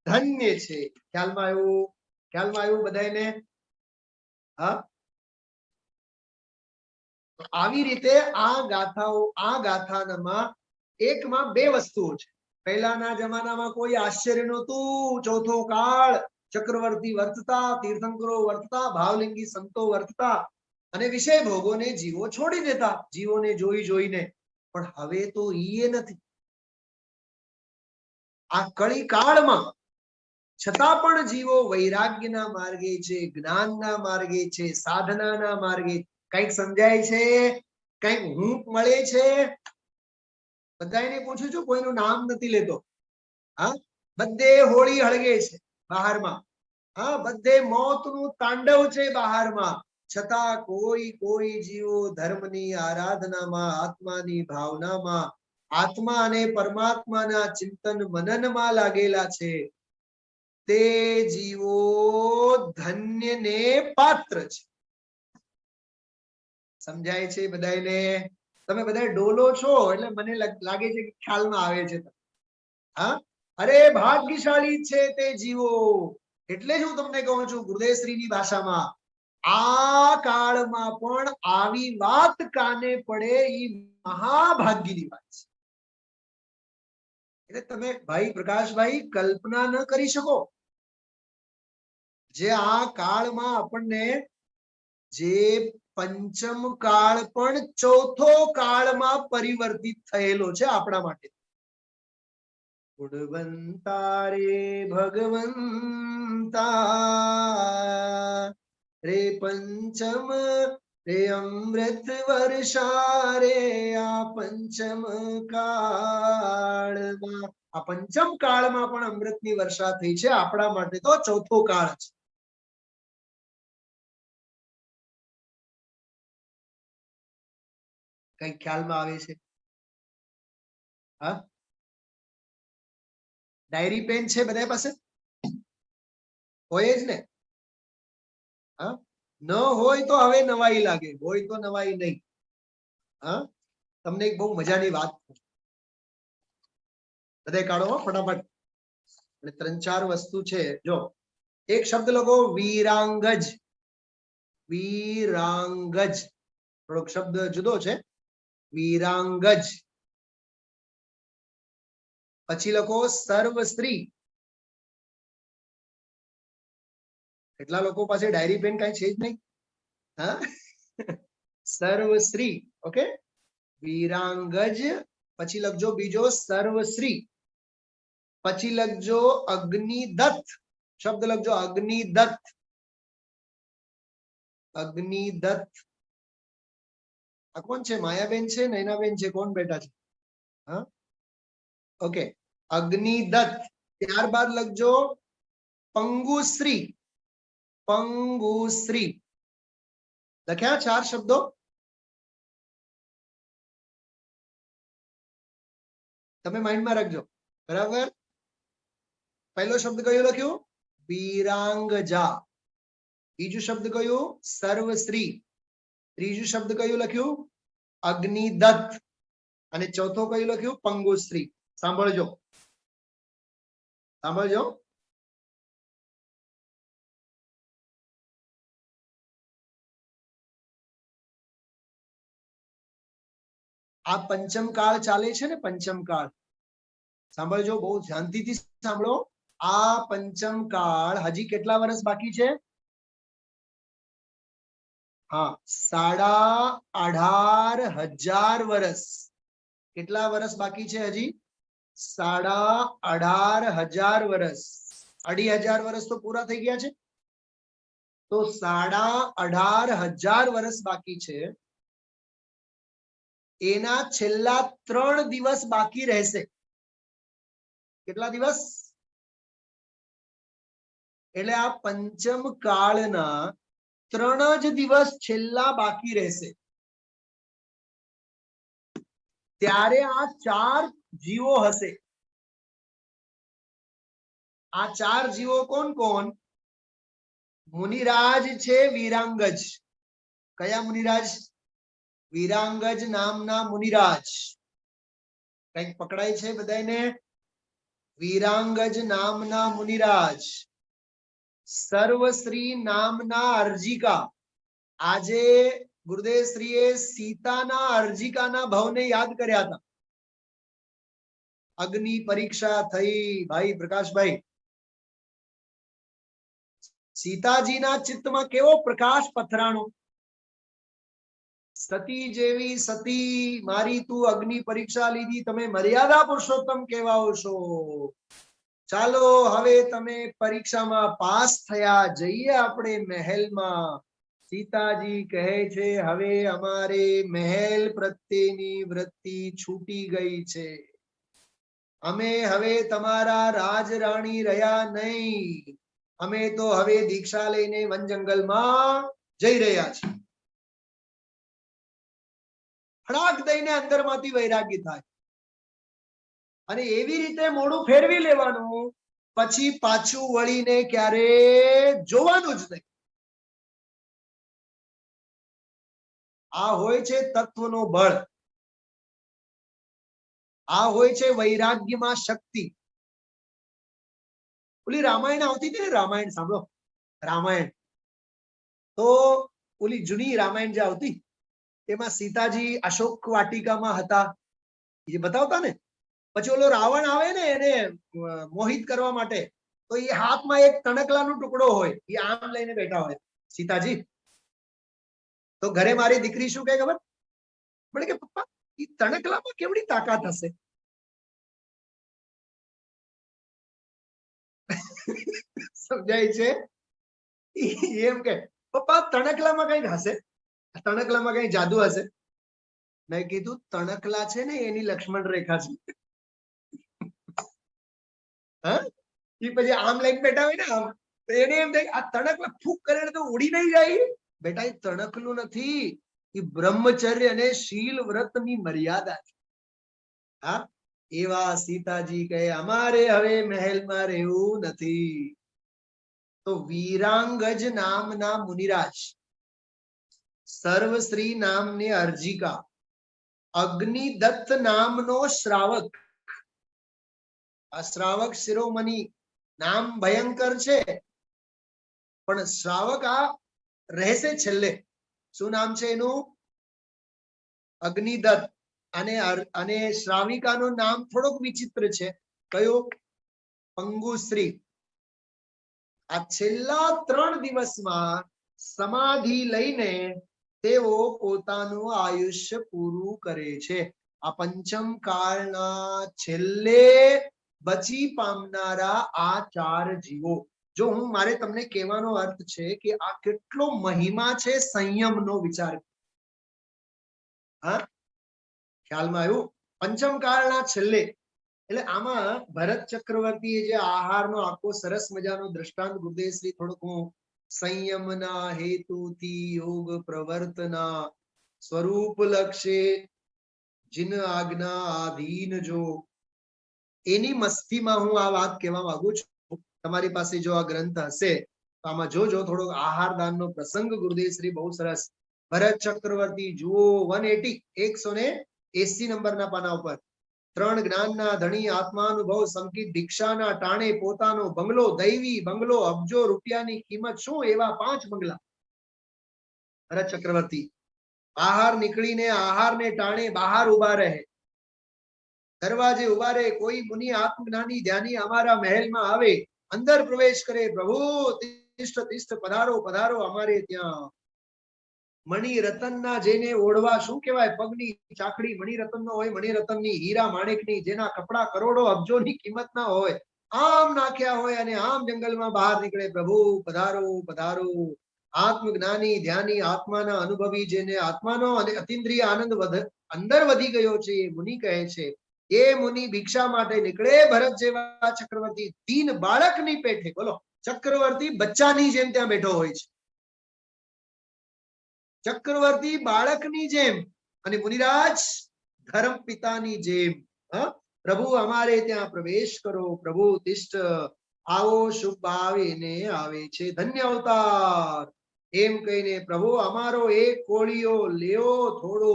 ધન્ય છે. ખ્યાલમાં આવ્યું? ખ્યાલમાં આવ્યું બધાને? હા, આવી રીતે આ ગાથાઓ, આ ગાથામાં એકમાં બે વસ્તુઓ છે. પહેલાના જમાનામાં કોઈ આશ્ચર્ય નહોતું. ચોથો કાળ, ચક્રવર્તી વર્તતા, તીર્થંકરો વર્તતા, ભાવલિંગી સંતો વર્તતા અને વિષય ભોગોને જીવો છોડી દેતા, જીવોને જોઈ જોઈને. પણ હવે તો ઈ નથી. આ કળી કાળમાં છતાં પણ જીવો વૈરાગ્યના માર્ગે છે, જ્ઞાનના માર્ગે છે, સાધનાના માર્ગે. કઈક સમજાય છે, કઈક હૂંફ મળે છે. બધાને પૂછું છું, કોઈનું નામ નથી લેતો. હા, બધે હોળી હળગે છે બહારમાં. હા, બધે મોતનું તાંડવ છે બહારમાં. છતાં કોઈ જીવો ધર્મની આરાધનામાં, આત્માની ભાવનામાં, આત્મા અને પરમાત્માના ચિંતન મનનમાં લાગેલા છે. તે જીવો ધન્યને પાત્ર છે. સમજાય છે બધાને? તમે બધા ડોલો છો એટલે મને લાગે છે કે ખ્યાલમાં આવે છે. હા, અરે ભાગ્યશાળી છે તે જીવો. એટલે જ હું તમને કહું છું ગુરુદેવશ્રીની ભાષામાં, આ કાળમાં પણ આવી વાત કાને પડે એ મહાભાગ્યની વાત છે. એટલે તમે ભાઈ પ્રકાશભાઈ કલ્પના ન કરી શકો, જે આ કાળમાં આપણને જે પંચમ કાળ પણ ચોથો કાળમાં પરિવર્તિત થયેલો છે આપણા માટે. ગુણવંતા રે ભગવંતા રે પંચમ રે અમૃત વર્ષા રે આ પંચમ કાળમાં. આ પંચમ કાળમાં પણ અમૃતની વર્ષા થઈ છે આપણા માટે. તો ચોથો કાળ છે. કઈ ખ્યાલમાં આવે છે? હા, ડાયરી પેન છે બધા પાસે? હોય જ ને. હા, ન હોય તો હવે નવાઈ લાગે, હોય તો નવાઈ નહીં. હા, તમને એક બહુ મજાની વાત બધા કાઢો ફટાફટ. એટલે 3-4 વસ્તુ છે. જો એક શબ્દ લખો, વીરાંગજ. વીરાંગજ થોડોક શબ્દ જુદો છે, વીરાંગજ. પછી લખો સર્વસ્ત્રી. કેટલા લોકો પાસે ડાયરી પેન કઈ છે જ નહીં? હા, સર્વશ્રી. ઓકે, વીરાંગજ. પછી લખજો બીજો સર્વશ્રી. પછી લખજો અગ્નિદત્ત. શબ્દ લખજો અગ્નિદત્ત. અગ્નિદત્ત. આ કોણ છે? માયાબેન છે, નૈનાબેન છે, કોણ બેઠા છે? હા, ઓકે, અગ્નિદત્ત. ત્યારબાદ લખજો પંગુશ્રી. પંગુશ્રી. લખ્યા 4 શબ્દો? તમે માઇન્ડમાં રાખજો, બરાબર? પહેલો શબ્દ કયો લખ્યો? વીરાંગજા. બીજું શબ્દ કયું? સર્વશ્રી. ત્રીજું શબ્દ કયું લખ્યું? અગ્નિદત્ત. અને ચોથો કયું લખ્યું? પંગુશ્રી. સાંભળજો, સાંભળજો. આ પંચમ કાળ ચાલે છે ને, પંચમ કાળ. સાંભળજો, બહુ ધ્યાનથી સાંભળો. આ પંચમ કાળ હજી કેટલા વર્ષ બાકી છે? હા, 18,500 વર્ષ. કેટલા વર્ષ બાકી છે હજી? 18,500 વર્ષ. 2,500 વર્ષ તો પૂરા થઈ ગયા છે, તો 18,500 વર્ષ બાકી છે. એના છેલ્લા 3 દિવસ બાકી રહેશે. કેટલા દિવસ? એટલે આ પંચમ કાળના 3 જ દિવસ છેલ્લા બાકી રહેશે. ત્યારે આ 4 જીવો હશે. આ 4 જીવો કોણ કોણ? મુનિરાજ છે, વીરાંગજ. કયા મુનિરાજ? વીરાંગજ નામના મુનિરાજ. કઈક પકડાય છે બધાને? વીરાંગજ નામના મુનિરાજ. સર્વશ્રી નામના અર્જિકા. આજે ગુરુદેવ શ્રીએ સીતાના અર્જિકાના ભવને યાદ કર્યા હતા. અગ્નિ પરીક્ષા થઈ ભાઈ પ્રકાશભાઈ. સીતાજીના ચિત્તમાં કેવો પ્રકાશ પથરાણો. સતી જેવી સતી, મારી તું અગ્નિ પરીક્ષા લીધી, તમે મર્યાદા પુરુષોત્તમ કહેવાઓ છો. ચાલો હવે તમે પરીક્ષામાં પાસ થયા, જઈએ આપણે મહેલમાં. સીતાજી કહે છે, હવે અમારે મહેલ પ્રત્યેની વૃત્તિ છૂટી ગઈ છે. અમે હવે તમારા રાજરાણી રહ્યા નહીં. અમે તો હવે દીક્ષા લઈને વન જંગલમાં જઈ રહ્યા છીએ. ફડાક દઈને અંદરમાંથી વૈરાગ્ય થાય અને એવી રીતે મોઢું ફેરવી લેવાનું, પછી પાછું વળીને ક્યારે જોવાનું જ નહીં. આ હોય છે તત્વનો બળ. આ હોય છે વૈરાગ્યમાં શક્તિ. ઓલી રામાયણ આવતી હતી ને, રામાયણ સાંભળો. રામાયણ તો ઓલી જૂની રામાયણ જે આવતી, એમાં સીતાજી અશોક વાટિકામાં હતા, એ બતાવતા ને. પછી ઓલો રાવણ આવે ને એને મોહિત કરવા માટે, તો એ હાથમાં એક તણકલાનો ટુકડો હોય, એ આમ લઈને બેઠા હોય સીતાજી. તો ઘરે મારી દીકરી શું કહે ખબર? મને કે પપ્પા એ તણકલામાં કેવડી તાકાત હશે? સમજાય છે? એમ કે પપ્પા તણકલામાં કઈક હશે, તણકલામાં કઈ જાદુ હશે. મેં કીધું તણકલા છે ને એની લક્ષ્મણ રેખા છે. હા, એ પછી આમ લઈને બેઠા હોય ને આમ, તો એને એમ થાય આ તણકલા ફૂક કરે તો ઉડી નહીં જાય. બેટા એ તણકલું નથી, એ બ્રહ્મચર્ય અને શીલ વ્રતની મર્યાદા છે. હા, એવા સીતાજી કહે અમારે હવે મહેલમાં રહેવું નથી. તો વીરાંગજ નામના મુનિરાજ, સર્વશ્રી નામની અર્જિકા, અગ્નિદત્ત નામનો શ્રાવક, આ શ્રાવક શિરોમણી નામ ભયંકર છે, પણ શ્રાવક આ રહેશે છેલ્લે. શું નામ છે એનું? અગ્નિદત્ત. અને શ્રાવિકાનું નામ થોડુંક વિચિત્ર છે. કયું? પંગુશ્રી. આ છેલ્લા 3 દિવસમાં સમાધિ લઈને તેઓ પોતાનું આયુષ્ય પૂરું કરે છે. આ પંચમ કાળના છેલ્લે બચી પામનારા આ 4 જીવો. જો હું મારે તમને કહેવાનો અર્થ છે કે આ કેટલો મહિમા છે સંયમનો. વિચાર. હા, ખ્યાલમાં આવ્યું? પંચમ કાળના છેલ્લે એટલે આમાં ભરત ચક્રવર્તીએ જે આહારનો આખો સરસ મજાનો દ્રષ્ટાંત ગુરુદેવશ્રી થોડુંક હું સંયમના હેતુથી યોગ પ્રવર્તના સ્વરૂપ લક્ષે જીન આજ્ઞા આધીન જો, એની મસ્તીમાં હું આ વાત કહેવા માંગુ છું. તમારી પાસે જો આ ગ્રંથ હશે તો આમાં જોજો થોડોક આહાર દાનનો પ્રસંગ ગુરુદેવશ્રી બહુ સરસ. ભરત ચક્રવર્તી જુઓ 180 નંબરના પાના ઉપર 3 જ્ઞાનના ધણી આત્માનુભવ સંકિત દીક્ષાના ટાણે પોતાનો બંગલો, દૈવી બંગલો, અબજો રૂપિયાની કિંમત, શું એવા 5 બંગલા. ભરત ચક્રવર્તી બહાર નીકળીને આહારને ટાણે બહાર ઉભા રહે, દરવાજે ઉભા રહે. કોઈ મુનિ આત્મજ્ઞાની ધ્યાની અમારા મહેલમાં આવે, અંદર પ્રવેશ કરે, પ્રભુ તિષ્ઠ તિષ્ઠ, પધારો પધારો અમારે ત્યાં. મણિ રતનના જેને ઓઢવા, શું કહેવાય, પગની ચાકડી મણિ રતનનો હોય, મણિ રતનની, હીરા માણેકની, જેના કપડા કરોડો અબજોની કિંમતના હોય, આમ નાખ્યા હોય અને આમ જંગલમાં બહાર નીકળે, પ્રભુ પધારો પધારો. આત્મજ્ઞાની ધ્યાની આત્માના અનુભવી, જેને આત્માનો અને અતિન્દ્રિય આનંદ અંદર વધી ગયો છે, એ મુનિ કહે છે. એ મુનિ ભિક્ષા માટે નીકળે. ભરત જેવા ચક્રવર્તી દીન બાળકની પેઠે, બોલો, ચક્રવર્તી બચ્ચાની જેમ ત્યાં બેઠો હોય છે, ચક્રવર્તી બાળકની જેમ, અને મુનિરાજ ધર્મ પિતાની જેમ. પ્રભુ અમારે ત્યાં પ્રવેશ કરો, પ્રભુ તિષ્ઠ, આવો શુભ ભાવીને આવે છે, ધન્ય અવતાર. એમ કહીને પ્રભુ અમારો એક કોળિયો લેવો થોડો,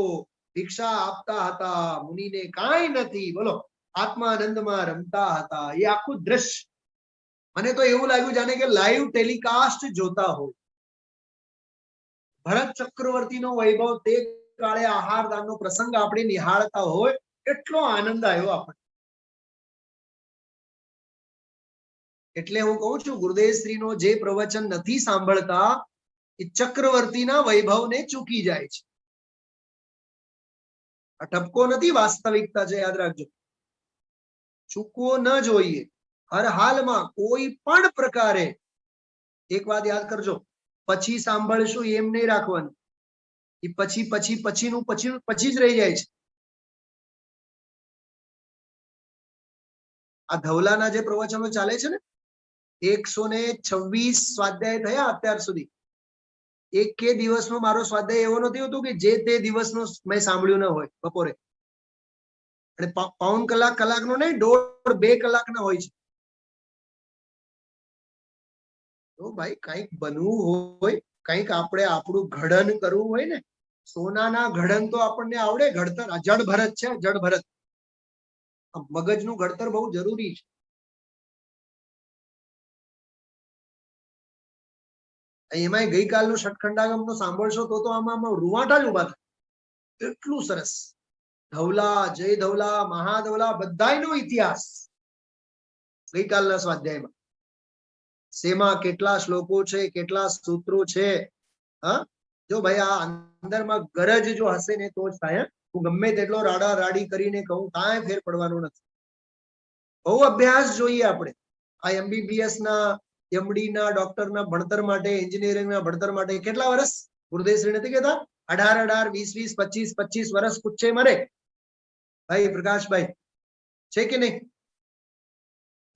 ભિક્ષા આપતા હતા. મુનિને કાંઈ નથી, બોલો, આત્માનંદમાં રમતા હતા. એ આખું દ્રશ્ય મને તો એવું લાગ્યું જાણે કે લાઈવ ટેલિકાસ્ટ જોતા હોય. ભરત ચક્રવર્તીનો વૈભવ, તે કાળે આહાર દાનનો પ્રસંગ આપણે નિહાળતા હોય, એટલો આનંદ આવ્યો આપણને. એટલે હું કહું છું, ગુરુદેવશ્રીનો જે પ્રવચન નથી સાંભળતા એ ચક્રવર્તીના વૈભવને ચૂકી જાય છે. આ ઠપકો નથી, વાસ્તવિકતા છે, યાદ રાખજો. ચૂકવો ન જોઈએ હર હાલમાં, કોઈ પણ પ્રકારે. એક વાત યાદ કરજો, પછી સાંભળશું એમ નહીં રાખવાનું. એ પછી જ રહી જાય છે. આ ધવલાના જે પ્રવચનો ચાલે છે ને, 126 સ્વાધ્યાય થયા અત્યાર સુધી. એક કે દિવસનો મારો સ્વાધ્યાય એવો નથી હોતો કે જે તે દિવસનો મેં સાંભળ્યું ન હોય બપોરે. અને 1.5 કલાકનો નહીં, 1.5-2 કલાકના હોય છે. તો ભાઈ કંઈક બનવું હોય, કંઈક આપણે આપણું ઘડન કરવું હોય ને, સોનાના ઘડન તો આપણને આવડે. ઘડતર જડ ભરત છે, જડ ભરત. મગજનું ઘડતર બહુ જરૂરી છે. એમાંય ગઈકાલનું ષટખંડાગમનો સાંભળશો તો આમાં રૂવાટા જ ઉભા થાય, એટલું સરસ. ધવલા, જય ધવલા, મહાધવલા, બધાયનો ઇતિહાસ ગઈકાલના સ્વાધ્યાયમાં. શેમાં કેટલા શ્લોકો છે, કેટલા સૂત્રો છે. હા, જો ભાઈ આ અંદરમાં ગરજ જો હશે ને તો જ થાય. હું ગમે તેટલો રાડા રાડી કરીને કહું, કાંઈ ફેર પડવાનું નથી. બહુ અભ્યાસ જોઈએ આપણે. આ MBBS ના, MD ના, ડોક્ટરના ભણતર માટે, એન્જિનિયરિંગના ભણતર માટે કેટલા વર્ષ? ગુરુદેવશ્રી નથી કહેતા 18, 20, 25 વર્ષ પૂછે મરે. ભાઈ પ્રકાશભાઈ છે કે નહીં?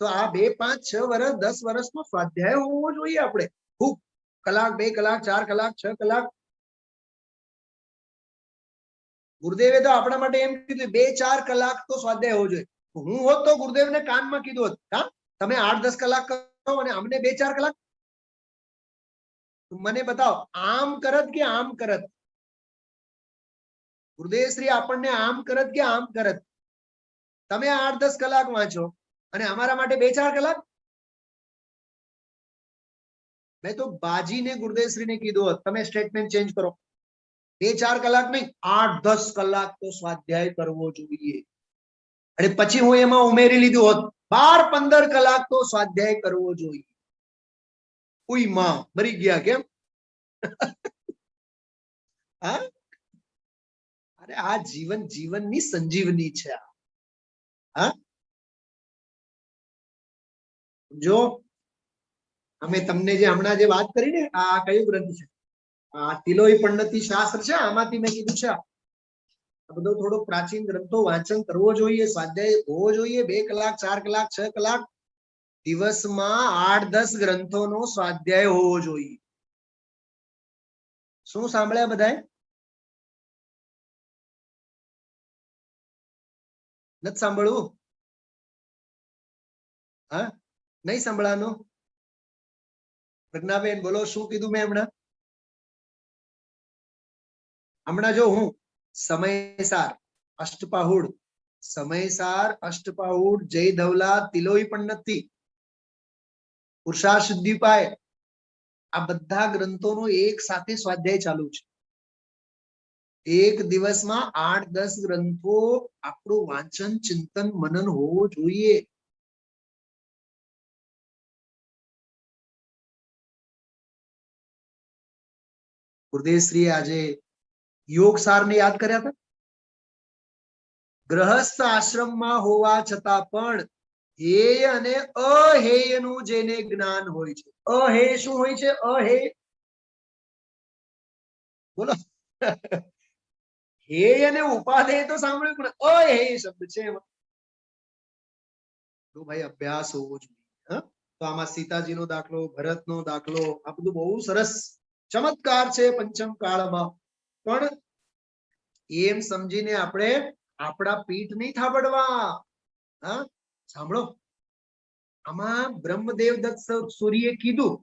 તો આ 2, 5, 6 વર્ષ, 10 વર્ષનો સ્વાધ્યાય હોવો જોઈએ આપણે. ખૂબ કલાક, 2 કલાક, 4 કલાક, 6 કલાક. ગુરુદેવે તો આપણા માટે એમ કીધું 2-4 કલાક તો સ્વાધ્યાય હોવો જોઈએ. હું હોત તો ગુરુદેવને કાનમાં કીધું હોત, હા તમે 8-10 કલાક કરો અને અમને 2-4 કલાક. મને બતાવો આમ કરત કે આમ કરત? ગુરુદેવ શ્રી આપણને આમ કરત કે આમ કરત? તમે 8-10 કલાક વાંચો અને અમારા માટે 2-4 કલાક. મેં તો બાજીને ગુરુદેવશ્રીને કીધું હોત તમે સ્ટેટમેન્ટ ચેન્જ કરો, 2-4 કલાક નહીં 8-10 કલાક તો સ્વાધ્યાય કરવો જોઈએ. અને પછી હું એમાં ઉમેરી લીધું હોત 12-15 કલાક તો સ્વાધ્યાય કરવો જોઈએ. ઉઈ માં મરી ગયા કેમ? હા, અરે આ જીવન જીવનની સંજીવની છે. હા, જો અમે તમને જે હમણાં જે વાત કરી ને, આ કયું ગ્રંથ છે? આ તિલોઈ પંડિતી શાસ્ત્ર છે. આમાંથી મેં કીધું છે આ બધો થોડો પ્રાચીન ગ્રંથો વાંચન કરવો જોઈએ, સ્વાધ્યાય હોવો જોઈએ. 2 કલાક 4 કલાક 6 કલાક દિવસમાં 8-10 ગ્રંથોનો સ્વાધ્યાય હોવો જોઈએ. શું સાંભળ્યા બધાએ? નથી સાંભળવું? હા, નહીં સાંભળવાનું? પ્રજ્ઞાબેન બોલો, શું કીધું મેં હમણાં? હમણાં જો હું સમયસાર, અષ્ટપાહુડ, સમયસાર, અષ્ટપાહુડ, જય ધવલા, તિલોઈ પંડિતી, પુરુષાર્થ સિદ્ધિપાય, આ બધા ગ્રંથોનો એક સાથે સ્વાધ્યાય ચાલુ છે. એક દિવસમાં 8-10 ગ્રંથો આપણું વાંચન ચિંતન મનન હોવો જોઈએ. ગુરુદેવશ્રીએ આજે યોગ સારને યાદ કર્યા હતા. ગ્રહસ્થ આશ્રમમાં હોવા છતાં પણ હેય અને અહેયનું જેને જ્ઞાન હોય છે. અહેય શું હોય છે? અહેય બોલો. હેય અને ઉપાધેય તો સાંભળ્યું, પણ અહેય શબ્દ છે એમાં તો ભાઈ અભ્યાસ હોવો જોઈએ. તો આમાં સીતાજીનો દાખલો, ભરતનો દાખલો, આ બધું બહુ સરસ ચમત્કાર છે પંચમ કાળમાં. પણ એમ સમજીને આપણે આપણા પીઠ નહીં થાબડવા. હા, સાંભળો, આમાં બ્રહ્મદેવદત્ત સૂર્યે કીધું,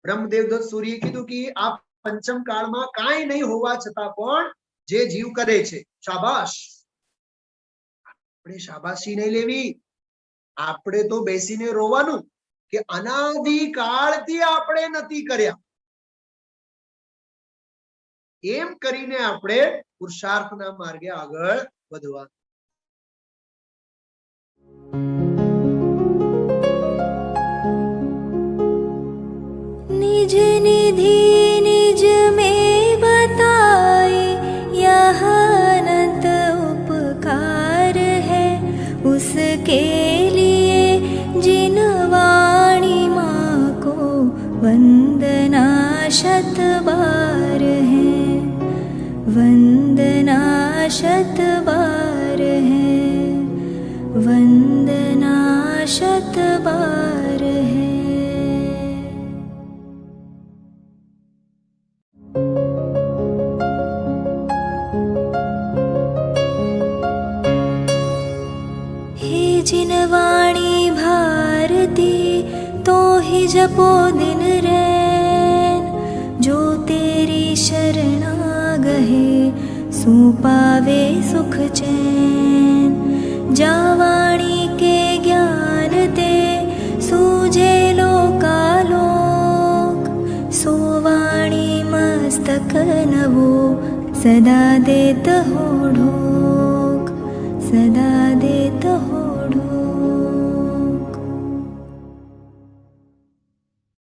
બ્રહ્મદેવદત્ત સૂર્યે કીધું કે આ પંચમ કાળમાં કાંઈ નહીં હોવા છતાં પણ જે જીવ કરે છે શાબાશ. આપણે શાબાશી નહીં લેવી, આપણે તો બેસીને રોવાનું કે અનાદિકાળથી આપણે નથી કર્યા. એમ કરીને આપણે પુરુષાર્થના માર્ગે આગળ વધવા. निज निधि निज में बताए यह अनंत उपकार है उसके लिए जिन वाणी माँ को वंदना शत बार है, वंदना शत बार है, वंदना शत बार है. हे जिन वाणी भारती तो ही जपो दिन रैन, जो तेरी शरणा गहे सो पावे सुख चैन. जा वाणी के ज्ञान ते सूझे लोकालोक, सो वाणी मस्तक नवो सदा देत हो ढोक, सदा देत हो